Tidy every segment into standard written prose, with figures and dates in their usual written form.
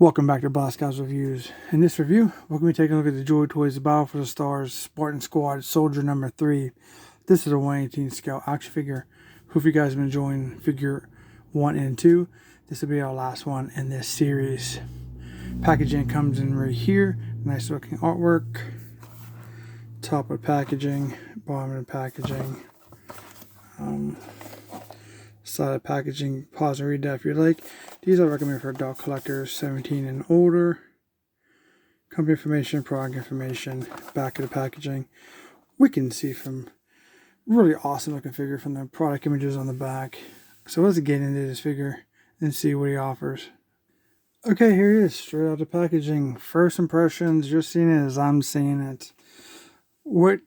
Welcome back to Blast Guys Reviews. In this review, we're going to be taking a look at the Joytoy's Battle for the Stars Spartan Squad Soldier number 3. This is a 118 scale action figure. Hope you guys have been enjoying figure 1 and 2. This will be our last one in this series. Packaging comes in right here. Nice looking artwork. Top of packaging, bottom of packaging. Side of packaging, pause and read that if you like. These I recommend for adult collectors 17 and older. Company information, product information, back of the packaging. We can see from really awesome looking figure from the product images on the back. So let's get into this figure and see what he offers. Okay, here he is, straight out of packaging. First impressions, you're seeing it as I'm seeing it. What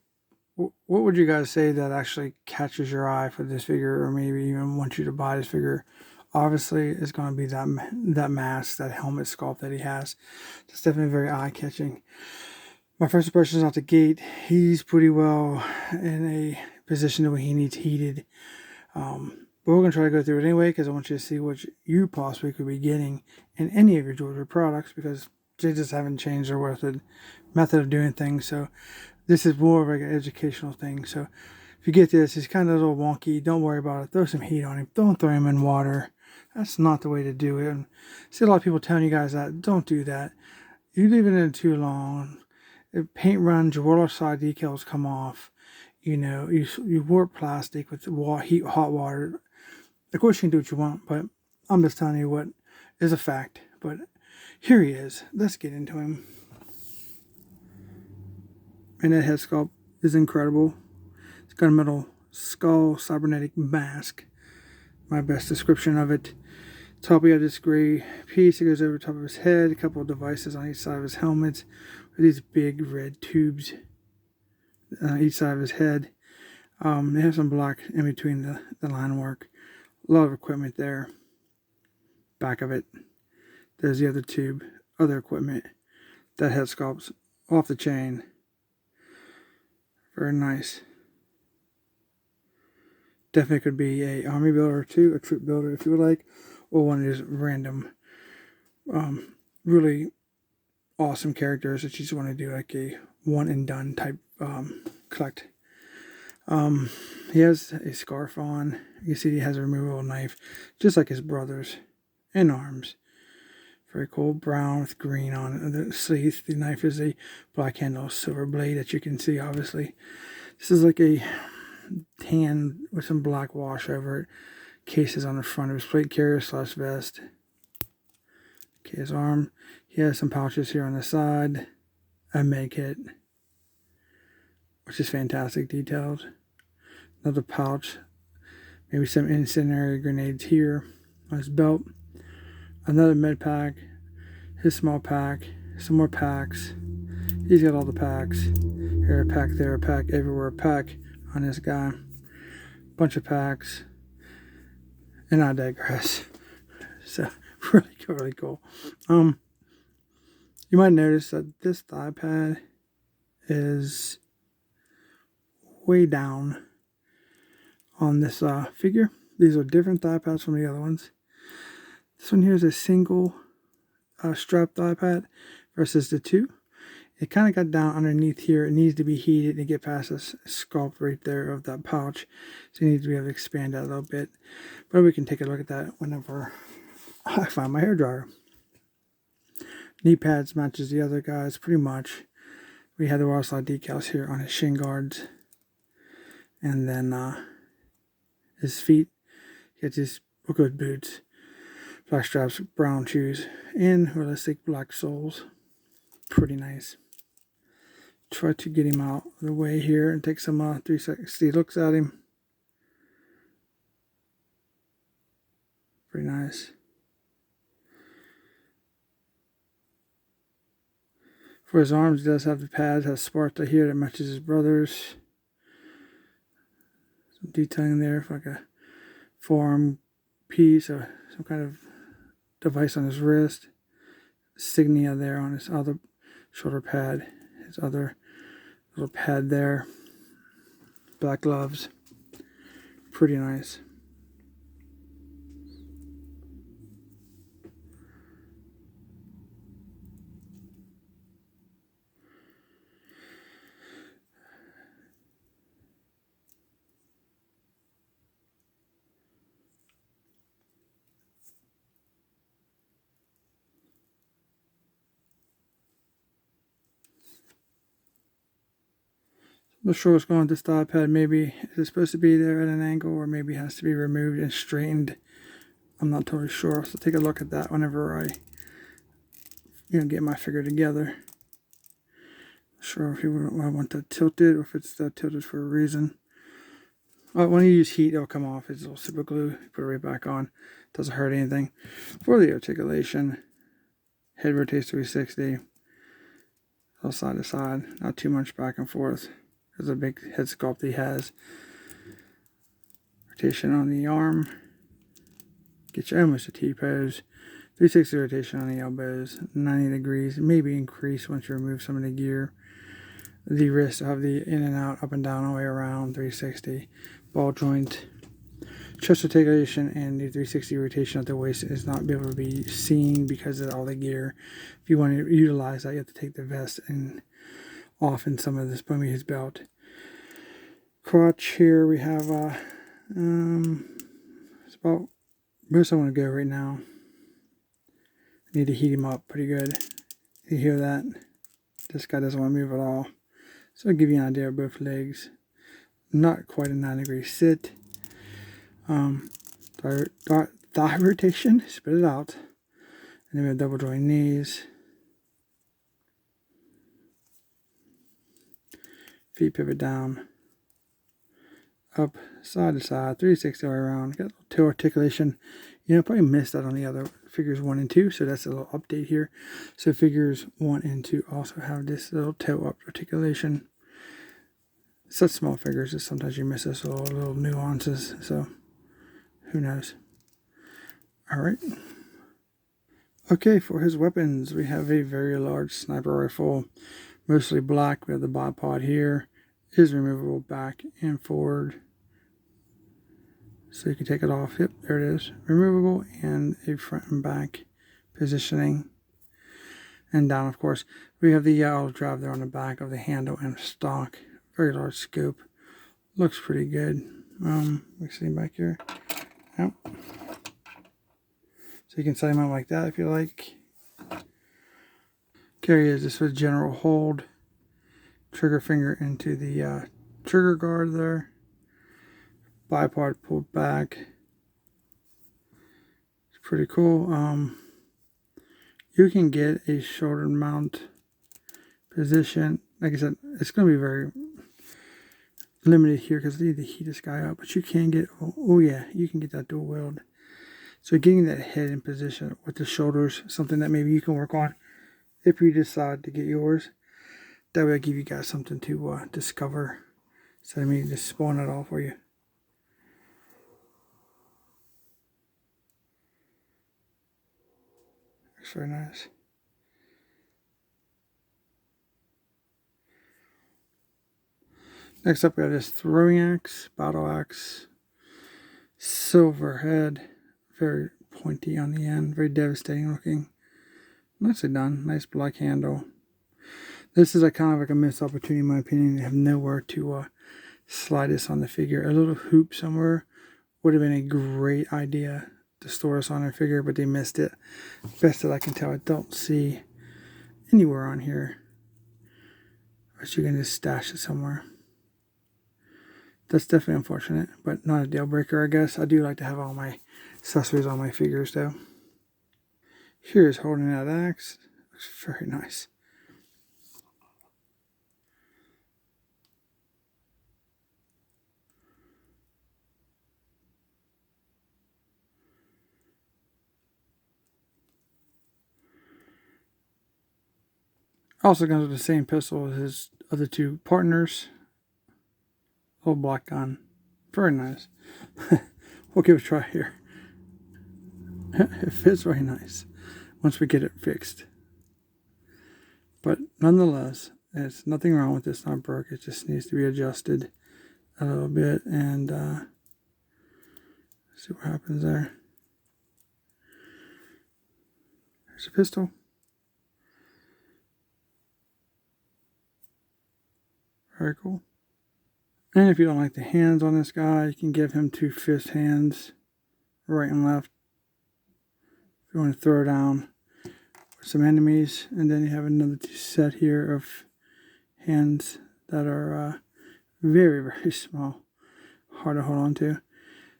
would you guys say that actually catches your eye for this figure, or maybe even want you to buy this figure? Obviously, it's going to be that mask, that helmet sculpt that he has. It's definitely very eye-catching. My first impression is out the gate. He's pretty well in a position where he needs heated. But we're going to try to go through it anyway, because I want you to see what you possibly could be getting in any of your Joytoy products, because they just haven't changed their method of doing things. So this is more of like an educational thing. So if you get this, he's kind of a little wonky. Don't worry about it. Throw some heat on him. Don't throw him in water. That's not the way to do it. And I see a lot of people telling you guys that. Don't do that. You leave it in too long. If paint runs, your roller side decals come off. You know, you warp plastic with hot water. Of course you can do what you want, but I'm just telling you what is a fact. But here he is. Let's get into him. And that head sculpt is incredible. It's got a metal skull cybernetic mask. My best description of it. Top, we have this gray piece that goes over the top of his head. A couple of devices on each side of his helmet. With these big red tubes on each side of his head. They have some black in between the line work. A lot of equipment there. Back of it, there's the other tube, other equipment. That head sculpt's off the chain. Very nice. Definitely could be a army builder or two, a troop builder if you would like, or one of these random, really awesome characters that you just want to do like a one and done type collect. He has a scarf on. You see he has a removable knife, just like his brothers, and arms. Very cool, brown with green on the sleeve. The knife is a black handle silver blade that you can see, obviously. This is like a tan with some black wash over it. Cases on the front of his plate carrier / vest. Okay, his arm. He has some pouches here on the side. A med kit, which is fantastic detailed. Another pouch. Maybe some incendiary grenades here on his belt. Another med pack, his small pack, some more packs. He's got all the packs. Here a pack, there a pack, everywhere a pack on this guy. Bunch of packs. And I digress. So really cool. You might notice that this thigh pad is way down on this figure. These are different thigh pads from the other ones. This one here is a single strap thigh pad versus the two. It kind of got down underneath here. It needs to be heated to get past this sculpt right there of that pouch. So you need to be able to expand that a little bit. But we can take a look at that whenever I find my hairdryer. Knee pads matches the other guys pretty much. We have the raw slide decals here on his shin guards. And then his feet. He gets his good boots. Black straps, brown shoes, and realistic black soles. Pretty nice. Try to get him out of the way here and take some 360 looks at him. Pretty nice. For his arms, he does have the pads, has Spartan here that matches his brother's. Some detailing there for like a forearm piece or some kind of device on his wrist. Signia there on his other shoulder pad. His other little pad there. Black gloves. Pretty nice. Not sure what's going on with this thigh pad. Maybe is it supposed to be there at an angle, or maybe it has to be removed and straightened. I'm not totally sure. So take a look at that whenever I get my figure together. Not sure if I want that tilted or if it's tilted for a reason. When you use heat, it'll come off. It's a little super glue. You put it right back on. Doesn't hurt anything. For the articulation, head rotates 360. All side to side. Not too much back and forth. There's a big head sculpt he has. Rotation on the arm. Get you almost a T-pose. 360 rotation on the elbows. 90 degrees. Maybe increase once you remove some of the gear. The wrist, have the in and out, up and down, all the way around, 360. Ball joint. Chest articulation and the 360 rotation at the waist is not able to be seen because of all the gear. If you want to utilize that, you have to take the vest and off in some of this beneath his belt. Crotch here we have it's about where's I want to go right now. I need to heat him up pretty good. You hear that? This guy doesn't want to move at all. So I'll give you an idea of both legs. Not quite a 9-degree sit. Thigh rotation, spit it out. And then we have double joint knees. Feet pivot down. Up, side to side, 360 all around. Got a little toe articulation. Probably missed that on the other figures 1 and 2, so that's a little update here. So figures 1 and 2 also have this little toe up articulation. Such small figures that sometimes you miss those little nuances, so who knows. Alright. Okay, for his weapons, we have a very large sniper rifle, mostly black. We have the bipod here. It is removable back and forward. So you can take it off. Yep, there it is. Removable and a front and back positioning. And down, of course. We have the auto drive there on the back of the handle and stock. Very large scope. Looks pretty good. We see back here. Yep. So you can set him out like that if you like. Carry is this was general hold. Trigger finger into the trigger guard there. Bipod pulled back. It's pretty cool. You can get a shoulder mount position. Like I said, it's going to be very limited here because I need to heat this guy up. But you can get, oh yeah, you can get that dual wield. So getting that head in position with the shoulders, something that maybe you can work on if you decide to get yours. That way I'll give you guys something to discover. So I mean, just spawn it all for you. Looks very nice. Next up we have this throwing axe, battle axe, silver head, very pointy on the end, very devastating looking. Nicely done, nice black handle. This is a kind of like a missed opportunity in my opinion. They have nowhere to slide this on the figure. A little hoop somewhere would have been a great idea to store this on their figure, but they missed it. Best that I can tell, I don't see anywhere on here. But you can just stash it somewhere. That's definitely unfortunate, but not a deal breaker, I guess. I do like to have all my accessories on my figures, though. Here's holding that axe. Looks very nice. Also comes with the same pistol as his other two partners. Little black gun. Very nice. We'll give it a try here. It fits very nice once we get it fixed. But nonetheless, there's nothing wrong with this. Not broke. It just needs to be adjusted a little bit and see what happens there. There's a pistol. Very cool. And if you don't like the hands on this guy, you can give him 2 fist hands, right and left. If you want to throw down some enemies, and then you have another set here of hands that are Very, very small. Hard to hold on to.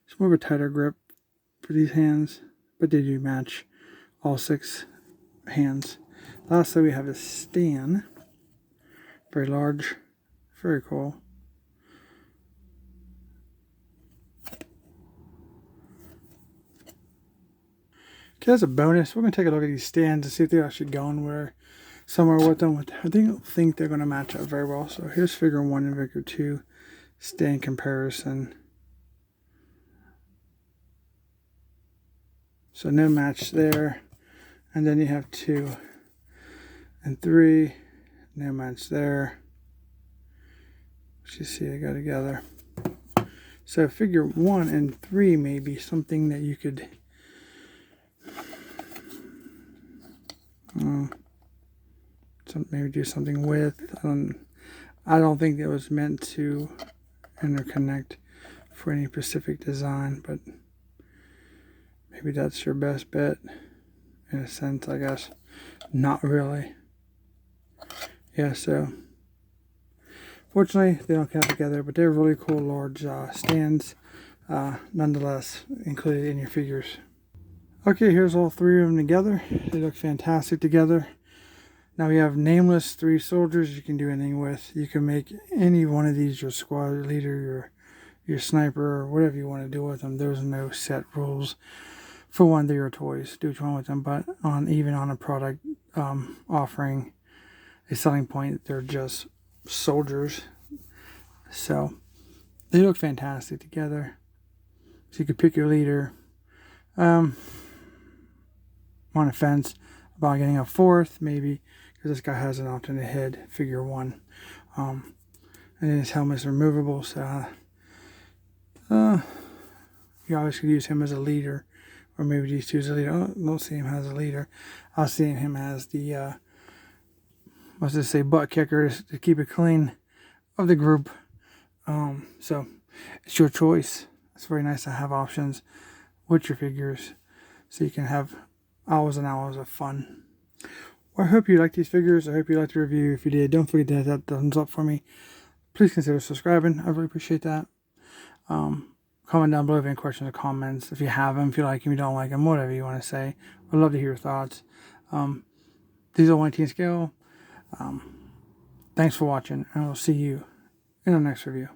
It's more of a tighter grip for these hands, but they do match all 6 hands. Lastly, we have a stand. Very large. Very cool. Okay, as a bonus, we're going to take a look at these stands and see if they're actually going somewhere with them. I think they're going to match up very well. So here's figure 1 and figure 2 stand comparison. So no match there. And then you have 2 and 3. No match there. Which you see they go together. So figure 1 and 3 may be something that you could maybe do something with. I don't think it was meant to interconnect for any specific design, but maybe that's your best bet in a sense, I guess. Not really. Yeah, so fortunately they don't come together, but they're really cool large stands, nonetheless included in your figures. Okay, here's all 3 of them together. They look fantastic together. Now we have nameless 3 soldiers you can do anything with. You can make any one of these your squad leader, your sniper, or whatever you want to do with them. There's no set rules for one. They're your toys. Do what you want with them, but even on a product offering a selling point, they're just soldiers. So they look fantastic together. So you could pick your leader. On a fence about getting a 4th, maybe, because this guy has an alternate head, figure 1. And then his helmet's removable, so you always could use him as a leader, or maybe these two as a leader. I don't see him as a leader. I'll see him as the butt kicker to keep it clean of the group. So it's your choice. It's very nice to have options with your figures, so you can have hours and hours of fun. Well, I hope you liked these figures. I hope you liked the review. If you did, don't forget to hit that thumbs up for me. Please consider subscribing. I really appreciate that. Comment down below if you have any questions or comments. If you have them, if you like them, you don't like them, whatever you want to say. I'd love to hear your thoughts. These are 1/18 scale. Thanks for watching, and I'll see you in the next review.